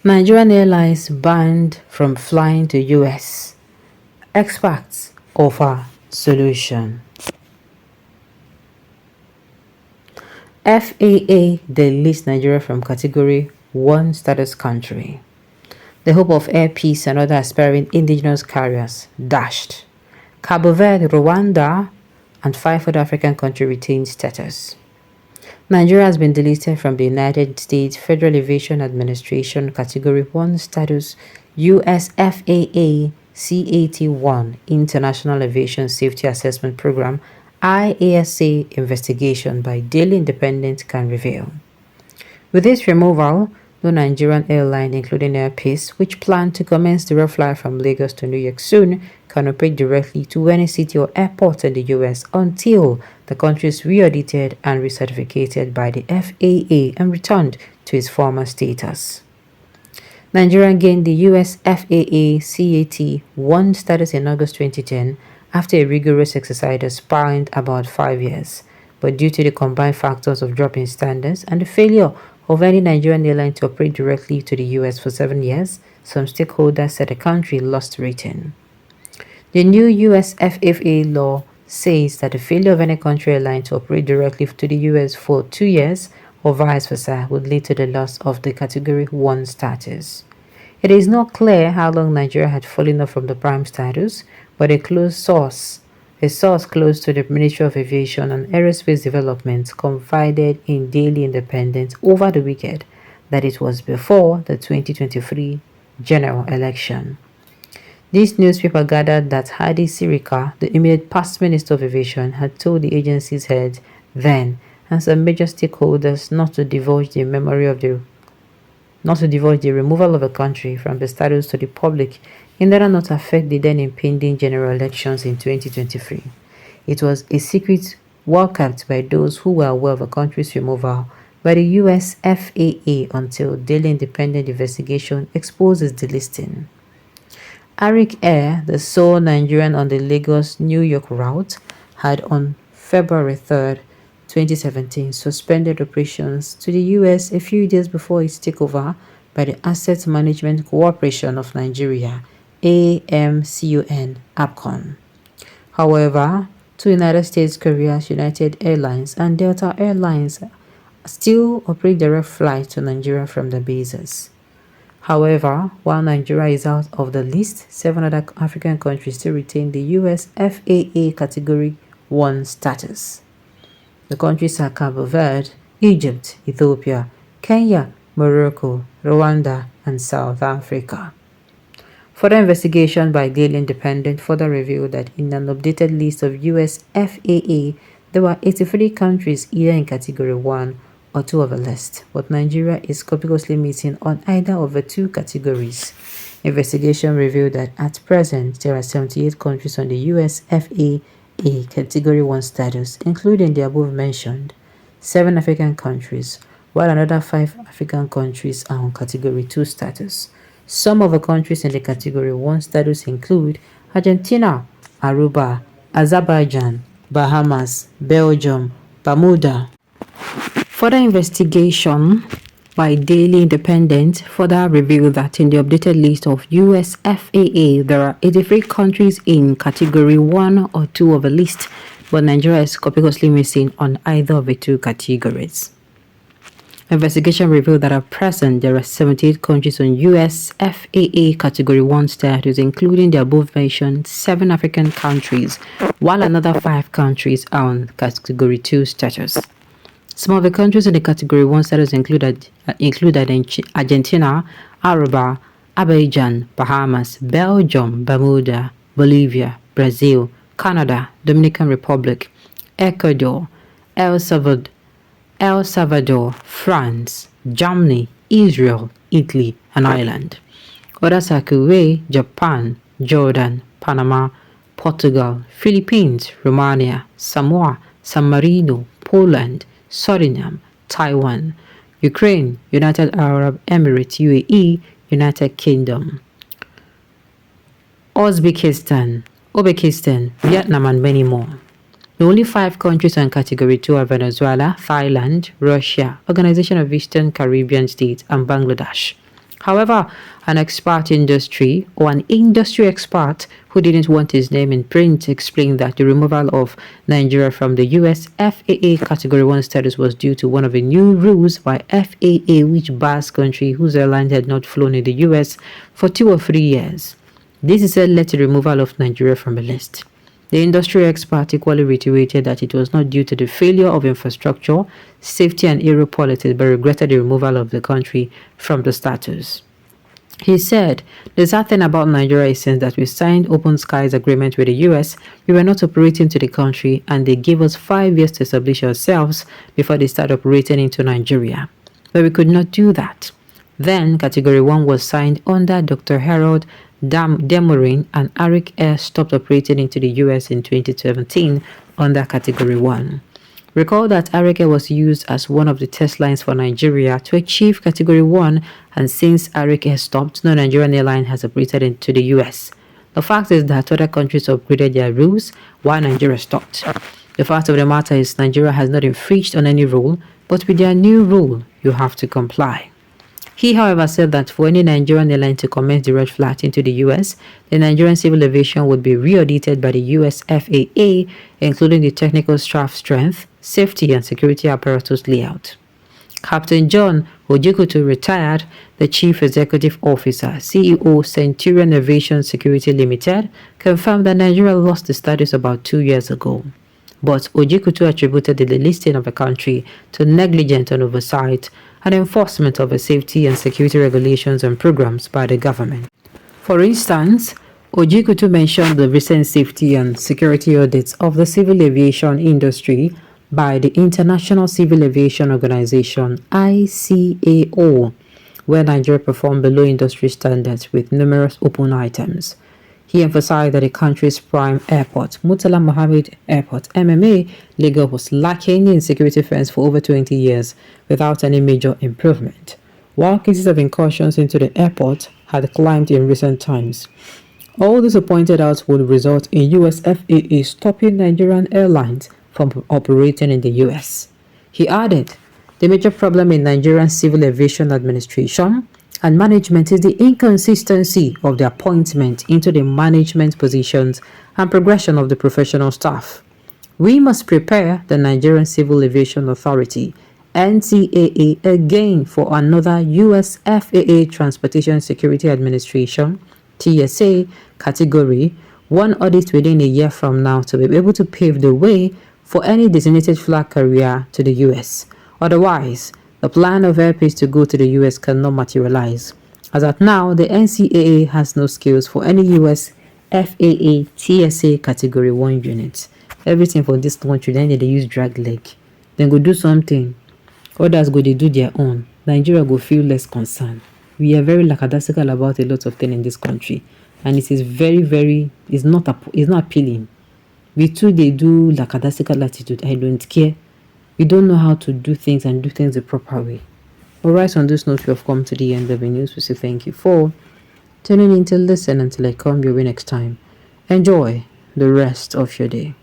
Nigerian Airlines banned from flying to US. Experts offer solution. FAA deletes Nigeria from Category 1 status country. The hope of air peace and other aspiring indigenous carriers dashed. Cabo Verde, Rwanda, and 5 other African countries retain status. Nigeria has been deleted from the United States Federal Aviation Administration Category 1 status US FAA CAT-1 International Aviation Safety Assessment Program IASA investigation by Daily Independent can reveal. With this removal, no Nigerian airline, including Air Peace, which plan to commence direct flight from Lagos to New York soon, can operate directly to any city or airport in the US until the country is re-audited and recertificated by the FAA and returned to its former status. Nigeria gained the US FAA CAT-1 status in August 2010 after a rigorous exercise that spanned about 5 years, but due to the combined factors of dropping standards and the failure of any Nigerian airline to operate directly to the US for 7 years, some stakeholders said the country lost rating. The new US FAA law says that the failure of any country airline to operate directly to the US for 2 years or vice versa would lead to the loss of the Category 1 status. It is not clear how long Nigeria had fallen off from the prime status, but a source close to the Ministry of Aviation and Aerospace Development confided in Daily Independent over the weekend that it was before the 2023 general election. This newspaper gathered that Hadi Sirika, the immediate past Minister of Aviation, had told the agency's head then and some major stakeholders not to divulge the removal of a country from the status to the public in order not to affect the then impending general elections in 2023. It was a secret well kept by those who were aware of a country's removal by the US FAA until Daily Independent investigation exposes the listing. Arik Air, the sole Nigerian on the Lagos-New York route, had on February 3, 2017, suspended operations to the US a few days before its takeover by the Asset Management Corporation of Nigeria, AMCON. However, two United States carriers, United Airlines and Delta Airlines, still operate direct flights to Nigeria from the bases. However, while Nigeria is out of the list, 7 other African countries still retain the US FAA Category 1 status. The countries are Cabo Verde, Egypt, Ethiopia, Kenya, Morocco, Rwanda, and South Africa. Further investigation by Daily Independent further revealed that in an updated list of US FAA, there were 83 countries either in Category 1 or 2 of the list, but Nigeria is conspicuously missing on either of the 2 categories. Investigation revealed that at present, there are 78 countries on the US FAA Category 1 status, including the above-mentioned 7 African countries, while another 5 African countries are on Category 2 status. Some of the countries in the Category 1 status include Argentina, Aruba, Azerbaijan, Bahamas, Belgium, Bermuda. Further investigation by Daily Independent further revealed that in the updated list of US FAA, there are 83 countries in Category 1 or 2 of the list, but Nigeria is conspicuously missing on either of the 2 categories. Investigation revealed that at present, there are 78 countries on US FAA Category 1 status, including the above-mentioned 7 African countries, while another 5 countries are on Category 2 status. Some of the countries in the Category 1 status include Argentina, Aruba, Azerbaijan, Bahamas, Belgium, Bermuda, Bolivia, Brazil, Canada, Dominican Republic, Ecuador, El Salvador, France, Germany, Israel, Italy, and Ireland. Others are Kuwait, Japan, Jordan, Panama, Portugal, Philippines, Romania, Samoa, San Marino, Poland, Suriname, Taiwan, Ukraine, United Arab Emirates, UAE, United Kingdom, Uzbekistan, Vietnam, and many more. The only 5 countries on Category 2 are Venezuela, Thailand, Russia, Organization of Eastern Caribbean States, and Bangladesh. However, an industry expert who didn't want his name in print explained that the removal of Nigeria from the US FAA Category 1 status was due to one of the new rules by FAA which bars countries whose airlines had not flown in the US for 2 or 3 years. This instead led to the removal of Nigeria from the list. The industry expert equally reiterated that it was not due to the failure of infrastructure, safety and aero politics, but regretted the removal of the country from the status. He said, the sad thing about Nigeria is since that we signed open skies agreement with the US, we were not operating to the country and they gave us 5 years to establish ourselves before they started operating into Nigeria. But we could not do that. Then Category 1 was signed under Dr. Harold Demorin and Arik Air stopped operating into the US in 2017 under Category 1. Recall that Arik Air was used as one of the test lines for Nigeria to achieve Category 1, and since Arik Air stopped, no Nigerian airline has operated into the US. The fact is that other countries upgraded their rules while Nigeria stopped. The fact of the matter is Nigeria has not infringed on any rule, but with their new rule, you have to comply. He, however, said that for any Nigerian airline to commence direct flight into the US, the Nigerian civil aviation would be re-audited by the US FAA, including the technical staff strength, safety and security apparatus layout. Captain John Ojikutu, retired, the Chief Executive Officer, CEO, Centurion Aviation Security Limited, confirmed that Nigeria lost the status about 2 years ago. But Ojikutu attributed the delisting of the country to negligence and oversight and enforcement of the safety and security regulations and programs by the government. For instance, Ojikutu mentioned the recent safety and security audits of the civil aviation industry by the International Civil Aviation Organization (ICAO), where Nigeria performed below industry standards with numerous open items. He emphasized that the country's prime airport, Murtala Mohammed Airport (MMA), Lagos, was lacking in security fence for over 20 years without any major improvement, while cases of incursions into the airport had climbed in recent times. All this, pointed out, would result in US FAA stopping Nigerian airlines from operating in the US. He added, the major problem in Nigerian civil aviation administration and management is the inconsistency of the appointment into the management positions and progression of the professional staff. We must prepare the Nigerian Civil Aviation Authority, NCAA, again for another US FAA Transportation Security Administration, TSA, Category 1 audit within a year from now to be able to pave the way for any designated flag carrier to the US. Otherwise, the plan of Airpeace to go to the US cannot materialize. As at now, the NCAA has no skills for any US FAA TSA Category 1 units. Everything for this country, then they use drag leg. Then go do something. Others go they do their own. Nigeria go feel less concerned. We are very lackadaisical about a lot of things in this country. And it is it's not appealing. We too, they do lackadaisical attitude. I don't care. We don't know how to do things and do things the proper way. Alright, on this note, we have come to the end of the news. We say thank you for tuning in to listen until I come your way next time. Enjoy the rest of your day.